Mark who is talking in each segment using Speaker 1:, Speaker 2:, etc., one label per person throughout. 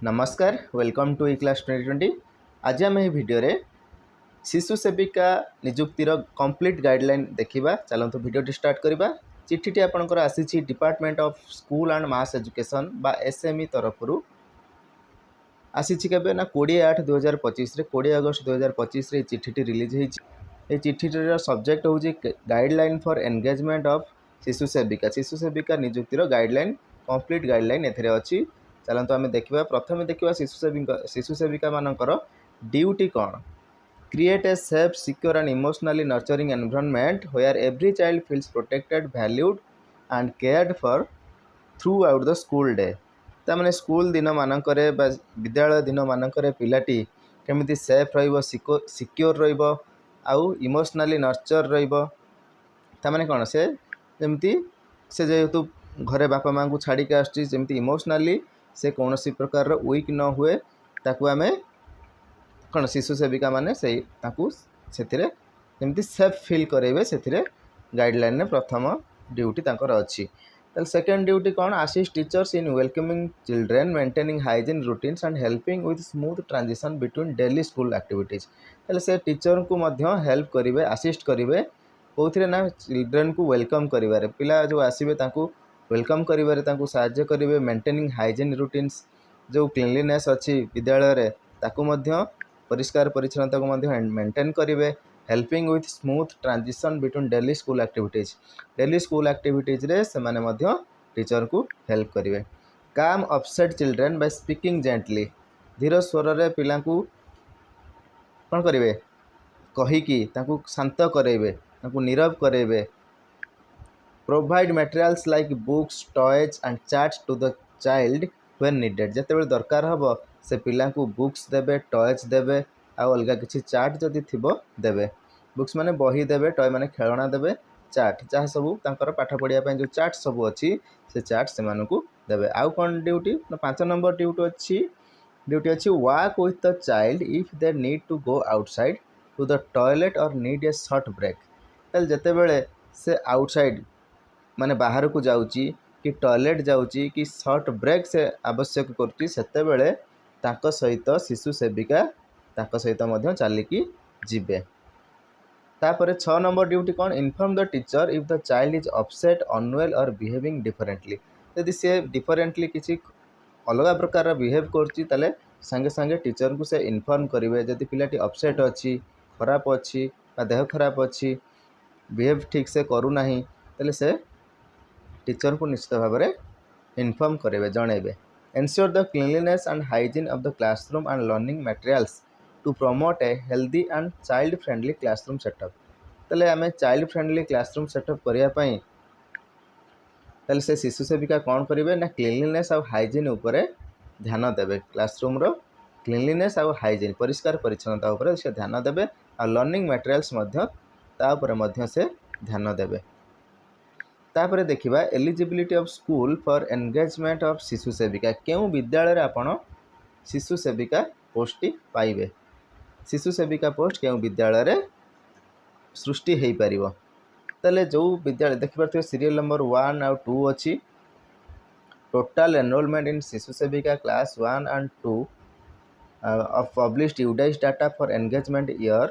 Speaker 1: नमस्कार welcome to E class 2020। आज आम ये भिडियो शिशु सेविका निजुक्तिर कंप्लीट गाइडलाइन देखा। चलते भिडियो स्टार्ट करवा। चिट्ठी आपंकर आसी department of school and mass education बा एसएमई तरफ आसी केबे ना 20/8/2025 20 अगस्त 2025 चिट्ठी रिलीज होती। चिट्ठीर सब्जेक्ट हूँ गाइडलाइन फॉर एंगेजमेंट ऑफ शिशु सेविका निजुक्तिर गाइडलाइन कंप्लीट गाइडलाइन एथे अच्छी। चलते आम देखा। प्रथम देखा शिशु सेविका मानकर ड्यूटी कौन। Create a safe secure and emotionally nurturing environment where every child feels protected valued and cared for throughout the school day. ताने स्कूल दिन मानक विद्यालय दिन मानक पिलाटी केमिति सेफ सिक्योर आउ इमोशनली नर्चर ताने कौन से जमती से जेहेतु घरे बापा माँ को छाड़ी के आसमती इमोशनली से कौन सी प्रकार वीक न हुए ताकू आमे कौन शिशु सेविका माने से सेफ फील करेबे से गाइडलाइन ने प्रथम ड्यूटी तांकर अच्छी। सेकेंड ड्यूटी कौन assist teachers in welcoming children maintaining hygiene routines and helping with smooth transition between daily school activities. से टीचर को मध्य हेल्प करेंगे असिस्ट करेंगे कौन ना चिल्ड्रेन को वेलकम करें पिला जो आसवे वेलकम करेंगे साहाय्य करेंगे मेंटेनिंग हाइजीन रूटीन्स जो क्लीनलीनेस अच्छी विद्यालय परिष्कार परिच्छन्नता को मेंटेन करेंगे helping with smooth transition between daily school activities रे से माने मध्य टीचर को हेल्प करेंगे। काम upset children by speaking gently धीर स्वर रे पिला को कौन करेंगे कहीकि शांत करेंगे नीरव करेंगे। Provide materials like books toys and charts to the child when needed. जितेबाला दरकार हम से पिला को बुक्स देवे टॉयज देवे आ अलग किसी चार्ट जदि थिबो देवे। बुक्स माने बही देवे टॉय माने खेलना देवे चार्ट जहाँ सब तांकर पाठ पढ़िया जो चार्ट सब अच्छी से चार्ट से मानकू देवे। आउ कौन ड्यूटी 5 नंबर ड्यूटी अच्छी work with the child if they need to go outside to the toilet और नीड ए शॉर्ट ब्रेक। ताल जेतेबेले से आउटसाइड माने बाहर को जाउची कि टॉयलेट जाउची कि शॉर्ट ब्रेक से आवश्यक करती सेतेबेले तांको सहित शिशु सेविका तांको सहित मध्य चलिकी जिबे। तापर 6 नंबर ड्यूटी कौन inform the teacher if the child is upset unwell और बिहेविंग डिफरेंटली। यदि से डिफरेंटली किसी अलग प्रकार बिहेव करती ताले संगे संगे टीचर को से इन्फॉर्म करेंगे। जदि पिलाटी अपसेट अच्छी खराब अच्छी देह खराब अच्छी बिहेव ठीक से करूना ताले से टीचर को निश्चित भाव में इन्फॉर्म करेंगे जणेबे। Ensure the cleanliness and hygiene of the classroom and learning materials to promote a healthy and child friendly classroom setup. ताले आमे चाइल्ड फ्रेंडली क्लासरूम सेटअप करने ताले से शिशु सेविका कौन करेंगे ना क्लीनलीनेस और हाइजीन उपरे ध्यान देवे। क्लासरूम रो क्लीनलीनेस और हाइजीन परिष्कार परिच्छन्नता उपरे से ध्यान देवे और लर्निंग मटेरियल्स मध्य से ध्यान देवे। तापर देखिबा eligibility of school for engagement of शिशु सेविका। क्यों विद्यालय आपण शिशु सेविका पोस्ट पाइबे। शिशु सेविका पोस्ट क्यों विद्यालय सृष्टि हो पारिबो। ताले जो विद्यालय देखिपारथिबे सीरियल नंबर 1 और 2 अच्छी टोटाल एनरोलमेंट इन शिशु सेविका class 1 and 2 of published UDAIS data for engagement year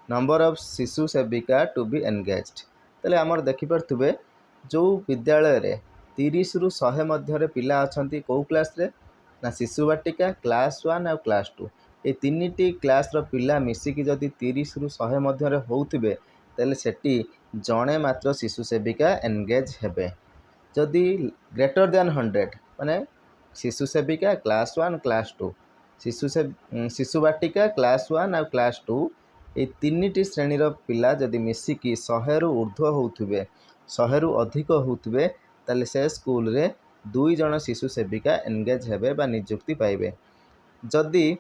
Speaker 1: number of शिशु सेविका टू बी एंगेज्ड। ताले आमर देखिपारथिबे जो विद्यालय रे 30 रु 100 मध्य पिला अछंती कौ क्लास रे ना शिशु बाटिका क्लास 1 और क्लास 2 ये तीनिटी क्लास रो पिला मिसिकी जदि 30 रु 100 मध्य होउथिबे ताले सेटी जणे मात्र शिशु सेविका एंगेज हेबे। जदि ग्रेटर देन 100 माने शिशु सेविका क्लास 1 क्लास 2 शिशु बाटिका क्लास 1 और क्लास 2 ये तीनिटी श्रेणी रो पिला जदि मिसिकी 100 रु ऊर्ध्व होउथिबे 100 रु अधिक होउथिबे ताले से स्कूल रे 2 जण शिशु सेविका एंगेज हेबे बा नियुक्ति पाइबे। जदि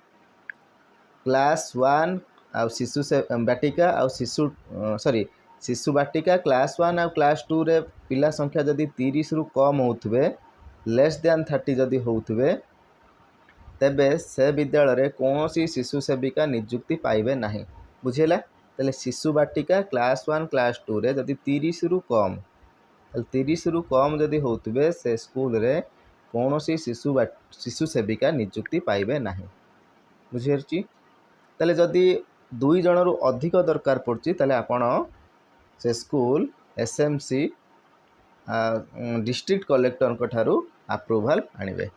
Speaker 1: क्लास 1 आ शिशु से बाटिका आ शिशु बाटिका क्लास 1 और क्लास 2 रे पिला संख्या जदि 30 रु कम होउथिबे लेस देन 30 जदि होउथिबे तेबे से विद्यालय रे कोनोसी शिशु सेविका नियुक्ति पाइबे नाही। बुझेला। ताले शिशु बाटिका क्लास 1 क्लास 2 रे जदि 30 रु कम जदि होउथिबे से स्कूल रे कौन शिशु सेविका नियुक्ति पाइबे ना। बुझी ताले जदि 2 जन रु अधिक दरकार पड़ची ताले आपण से स्कूल एसएमसी डिस्ट्रिक्ट कलेक्टर को ठारू अप्रूवल आनिबे।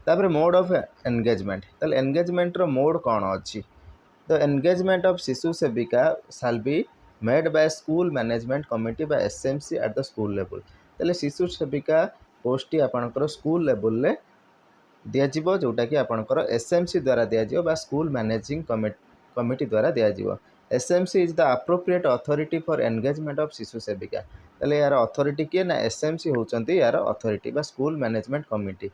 Speaker 1: तापर मोड ऑफ एंगेजमेंट ताले एंगेजमेंट रो मोड कौन अच्छी। द एंगेजमेंट ऑफ शिशु sevika shall be made by school management committee by SMC at the school level. ताले शिशु सेविका पोस्ट आपणकर स्कूल लेवल ले दिज्व जोटा कि आपणकर एसएमसी द्वारा दिज्व बा स्कूल मैनेजिंग कमिटी द्वारा दिज्व। SMC is the appropriate authority for engagement of शिशु सेविका। ताले यार अथॉरिटी किए ना एसएमसी होचंती यार अथॉरिटी बा school management committee.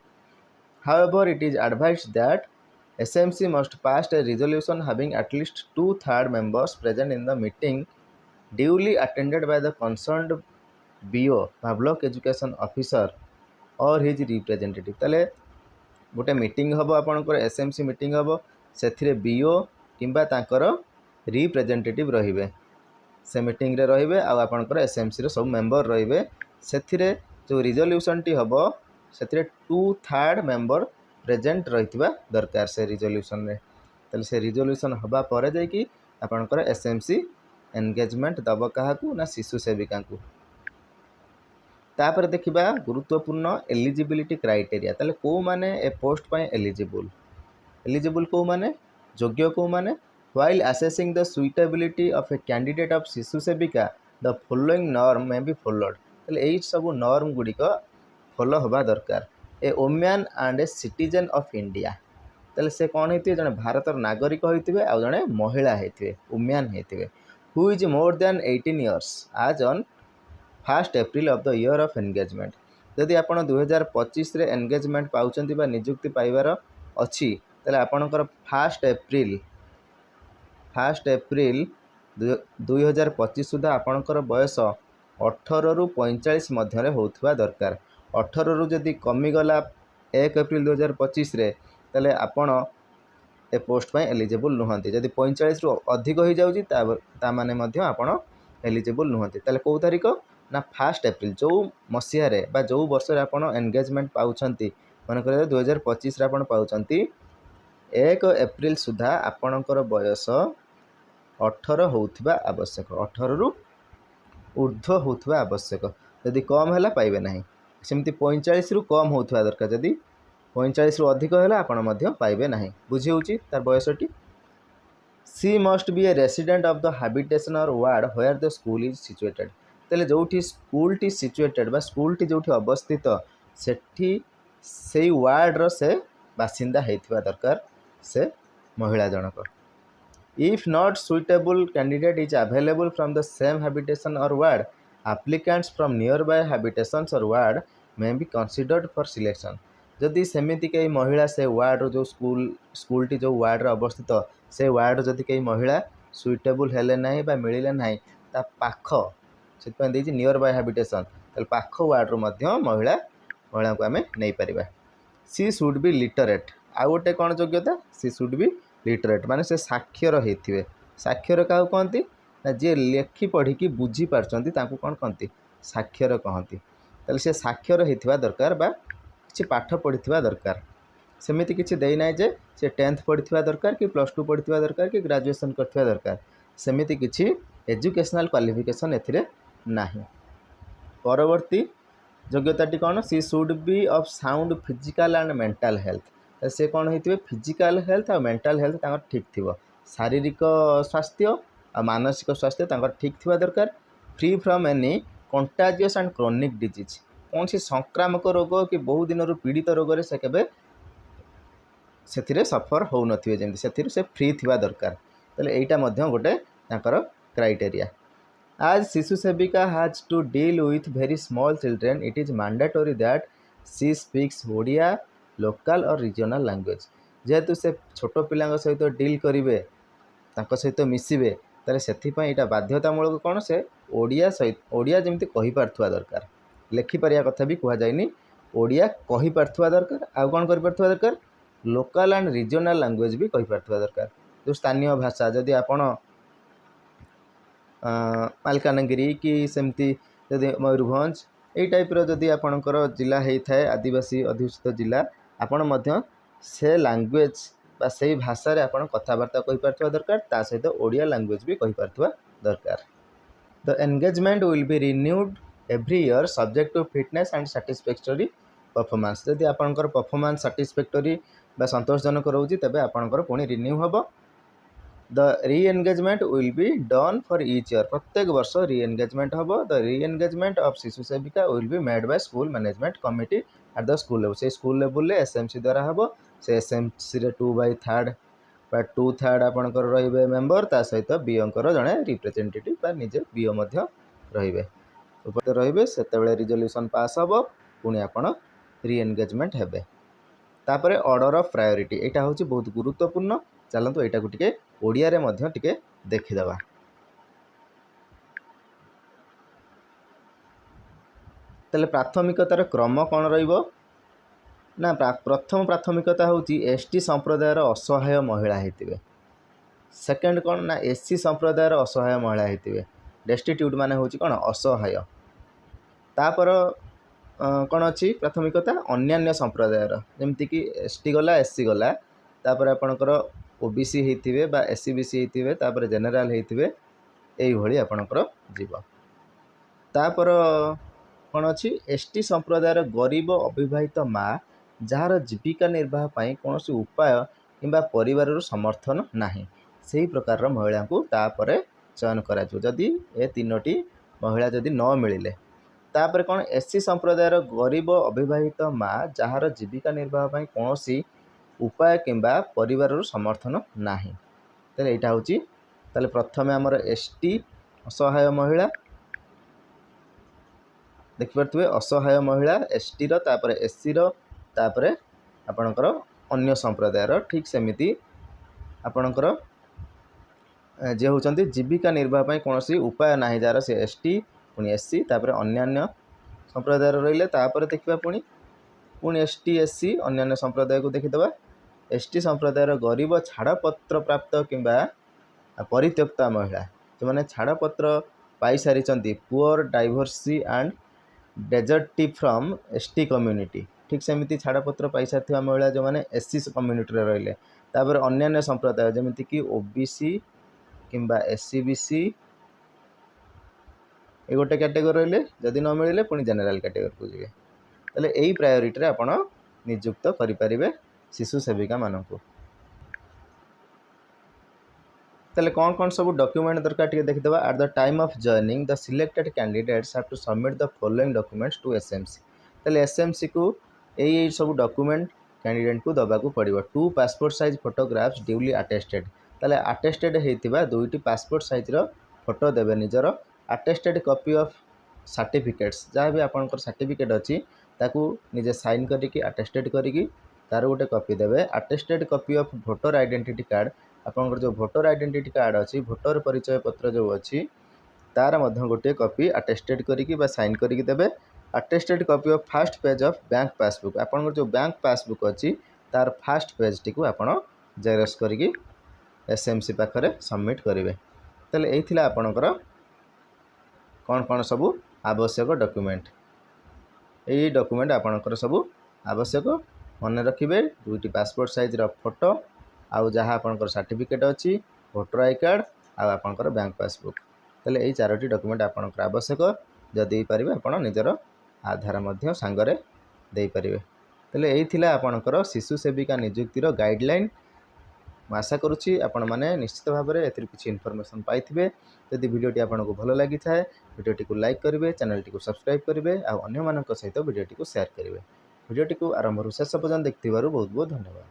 Speaker 1: However, it is advised that SMC must pass a resolution having at least 2/3 members present in the meeting duly attended by the concerned BO Public Education Officer or his representative। ताले गोटे meeting हम आपंकर SMC meeting हम से BO किंबा तांकर representative रहिबे से मीटिंग रे रहिबे आपंकर एसएमसी रो सब मेंबर रहिबे। से जो रिजोल्यूशन टी हम से 2/3 मेंबर प्रेजेंट रही दरकार से रिजोल्यूशन रे। ताले से रिजोल्यूशन हबा परे जाई आपंकर एसएमसी एंगेजमेंट दब क्या ना शिशु सेविका को। तापर देखिबा गुरुत्वपूर्ण एलिजिबिलिटी क्राइटेरिया। ताले को माने ए पोस्ट पाए एलिजिबल को माने योग्य को माने while assessing the suitability of a candidate of शिशु सेविका the following norm may be followed. ताले एई सब नॉर्म गुड़िक फॉलो हवा दरकार। A women and a citizen of India. ताले से कौन होइतिबे जने भारतर नागरिक होइतिबे आ जने महिला होइतिबे वुमेन होइतिबे who is more than 18 years age on 1 April of the year of engagement. जदि आपण 2025 रे एंगेजमेंट पाउचंती बा नियुक्ति पाइबार अछि ताले आपणकर 1 एप्रिल 2025 सुधा आपणकर बयस 18 रु 45 मध्य होउथबा दरकार। 18 रु जदि कमिगला 1 एप्रिल 2025 रे ताले आपण ए पोस्ट पाए एलिजिबल नुहंती। जदि 45 रु अधिक हो जाउची ता माने मध्य आपण एलिजिबल नुहंती। ताले को तारीख ना 1 एप्रिल जो मसीह रे बा जो वर्ष रे आपण एंगेजमेंट पाउछंती मन करे 2025 रे आपण पाउछंती 1 एप्रिल सुधा आपणकर बयस 18 होउथबा आवश्यक। 18 रु ऊर्ध्व होउथबा आवश्यक। जदि कम हैला पाइबे नाही। सेमती 45 रु कम होउथबा दरकार। जदि 45 रु अधिक हैला आपण मध्य पाइबे नाही। बुझी होउची तार बयसटी। She must be a resident of the habitation or ward where the school is situated. तेले जोठी स्कूल टी सिचुएटेड बा स्कूल टी जोठी अवस्थित सेठी सेई वार्ड रो से बासिंदा हेतिबा दरकार से महिला जनक। If not suitable candidate is available from the same habitation or ward applicants from nearby habitations or ward may be considered for selection. जदि सेमिति कई महिला से वार्ड रो जो स्कूल टी जो वार्ड रो अवस्थित से वार्ड जदि कई महिला सुइटेबल हेले नाही बा मिलिले नाही ता पाख से नियर बाय हैबिटेशन ताले पाख वार्ड रो मध्य महिला को आमे नहीं परिबा। सी शुड बी लिटरेट। आ गोटे कौन योग्यता सी शुड बी लिटरेट माने से साक्षर होइथिबे। साक्षर का कहती ना जे लेखि पढ़ी की बुझी पारछंती तांको कौन कहती साक्षर कहती। ताले से साक्षर होइथिबा दरकार बा किछि पाठ पढ़िथिबा दरकार। सेमिति किछि देई नाही जे से 10th पढ़िथिबा दरकार कि +2 पढ़िथिबा दरकार कि ग्रेजुएशन करथिबा दरकार। सेमिति किछि एजुकेशनल क्वालिफिकेशन एथिरे नाही। परवर्ती योग्यताटी कौन she should be of sound physical and mental health. से कौन होइथिबे फिजिकल हेल्थ और मेंटल हेल्थ तांकर ठीक थिबो। शारीरिक स्वास्थ्य और मानसिक स्वास्थ्य तांकर ठीक थिबा दरकार। Free from any contagious and chronic disease. कौन सी संक्रामक रोग कि बहु दिन पीड़ित रोग रे से केबे सेथिरे सफर हो नथिबे जेंति सेथिरे से फ्री थिबा दरकार। तले एइटा मध्य गोटे तांकर क्राइटेरिया। As शिशु सेविका has to deal with very small children, it is mandatory that she speaks Odia local और रीजनल लैंग्वेज। जेहेतु से छोट पिला सहित डील करेंगे सहित मिसबे ताले सेथिपाई एटा बाध्यतामूलक कौन से ओडिया सहित ओडिया जमी कही पारथुवा दरकार। लेखिपारिया कथा भी कह जाइनी ओडिया कही पारथुवा दरकार। आउ कौन कर पारथुवा दरकार लोकल एंड रीजनल लैंग्वेज भी कही पारथुवा दरकार। जो स्थानीय भाषा जदि आपण मालकानगिरी कि सेमती जदि मयूरभंज यही टाइप्र जदि आपणकर जिला होता है आदिवासी अध्युषित जिला आपण से लैंग्वेज बा से भाषा रे आपण कथबार्ता कहि पारथवा दरकार ता सहित ओडिया लैंग्वेज भी कहि पारथवा दरकार। The engagement will be renewed every year subject to fitness and satisfactory performance. जदि आपणकर परफॉर्मेंस सैटिस्फैक्टरी बा संतोषजनक रोची तबे आपणकर पुणी रिन्यू हबो। द री engagement will be done for each year प्रत्येक वर्ष री एंगेजमेंट हबो। द री एंगेजमेंट ऑफ शिशु सेविका will be made by school management committee eight the school level. से स्कूल लेवल रे एसएमसी द्वारा हबो। से एसएमसी रे 2/3 बा 2/3 आपणकर रहिबे मेंबर ता सहित बीओंकर जणे रिप्रेजेंटेटिव बा निजे बीओ मध्य रहिबे उपस्थित रहिबे। सेतेबेले रिजोल्यूशन पास हबो पुणी आपण री एंगेजमेंट हेबे। तापरे ऑर्डर ऑफ प्रायोरिटी एटा होची बहुत गुरुत्वपूर्ण। चलंतु एटा को टिके ओडिया रे मध्य टिके देखिदबा। तले प्राथमिकतार क्रम कौन रहिबो ना प्रथम प्राथमिकता होची एसटी संप्रदायर असहाय महिला हेतिबे। सेकंड कौन ना एससी संप्रदायर असहाय महिला हेतिबे। डेस्टिट्यूट माने होची कौन असहाय। तापर कौन अच्छी प्राथमिकता अन्यान्य संप्रदायर जमती कि एसटी गला एससी गला तापर आपणकर ओबीसी हेतिबे बा एससी बीसी हेतिबे तापर जनरल हेतिबे एई भली आपणकर जीव। तापर कौन अच्छी एसटी संप्रदायर गरीब अविवाहित माँ जार जीविका निर्वाह पाई कौन उपाय किंबा परिवार समर्थन नाही से ही प्रकार महिला को तापरे चयन करा जदि ए तीनोटी महिला जदि न मिले। तापर कौन एससी संप्रदायर गरीब अविवाहित माँ जार जीविका निर्वाह पाई कौन उपाय किंबा परिवार समर्थन नाही तेरे यहाँ हूँ ताले प्रथमे आमर एसटी असहाय महिला देखिपे असहाय महिला एसटी रो एससी रो तापरे आपणकर अन्य संप्रदायर ठीक सेमिति आपणकर जे होचंती जीविका निर्वाह पाई कौन उपाय नाही जार से एसटी पुणी एससी तापरे अन्यान्य संप्रदायर रहिले तापरे देखिबा पुणी एसटी एससी अन्यान्य संप्रदाय को देखिदबा। एसटी संप्रदायर गरीब छाड़पत्र प्राप्त किंबा परित्यक्ता महिला जो मैंने छाड़पत्र पाई सारी poor divorcee and deserted from ST community ठीक सेमिति छाड़पत्र पाई सारी महिला जो मैंने एससी कम्युनिटी रहिले तापर अन्यान्य संप्रदाय जमीती कि ओबीसी किंबा एससी बीसी ये गोटे कैटेगरी रहिले जदि न मिले पुणी जनरल कैटेगरी को जी तेल यही प्रायोरिटी आप नियुक्त करें शिशु सेविका मानू। तेल कौन कौन सब डॉक्यूमेंट दरकार टिके देखिदबा। At the time of joining the selected candidates have to submit the following documents to SMC. तेल एसएमसी को यही सब डॉक्यूमेंट कैंडिडेट को दबा को पड़ो। 2 passport size photographs duly attested तेल अटेस्टेड होता 2टी पासपोर्ट साइज फोटो देवे निजर। अटेस्टेड कॉपी ऑफ सर्टिफिकेट्स जहाँ भी आपंकर सर्टिफिकेट अच्छी ताकू निजे साइन करके अटेस्टेड करी तार गोटे कॉपी देवे। Attested copy of voter identity card आपंकर जो वोटर आइडेंटिटी कार्ड अच्छी वोटर परिचय पत्र जो अच्छी तार मध्य गोटे कॉपी अटेस्टेड करी साइन करके देवे। Attested copy of first page of bank passbook आपंकर जो बैंक पासबुक अच्छी तार फर्स्ट पेज टी आप जेरक्स करके एसएमसी पाखे सबमिट करेंगे। तेल यही आपणकर कौन कौन सब आवश्यक डॉक्यूमेंट यही डॉक्यूमेंट आपणकर सब आवश्यक मन रखिए। 2टी पासपोर्ट साइज फोटो आउ जहाँ आपंकर सर्टिफिकेट अच्छी वोटर आई कार्ड आपंकर बैंक पासबुक तेल यही 4टी डॉक्यूमेंट आपंकर आवश्यक जदि पारे आप निजर आधार मध्य सांगरे दे पारे। तेल यही आपंकर शिशु सेविका नियुक्तिर गाइडलाइन आशा करुच्ची आपण मैंने निश्चित भाव में एथि किसी इनफॉरमेशन पाइबे। यदि वीडियोटी आपको भल लगी थाए वीडियोटी को लाइक करेंगे चैनल टी सब्सक्राइब करेंगे और अन्य सहित वीडियोटी को शेयर करेंगे। वीडियोटी को आरंभ शेष पर्यंत देखिथिबारु बहुत बहुत धन्यवाद।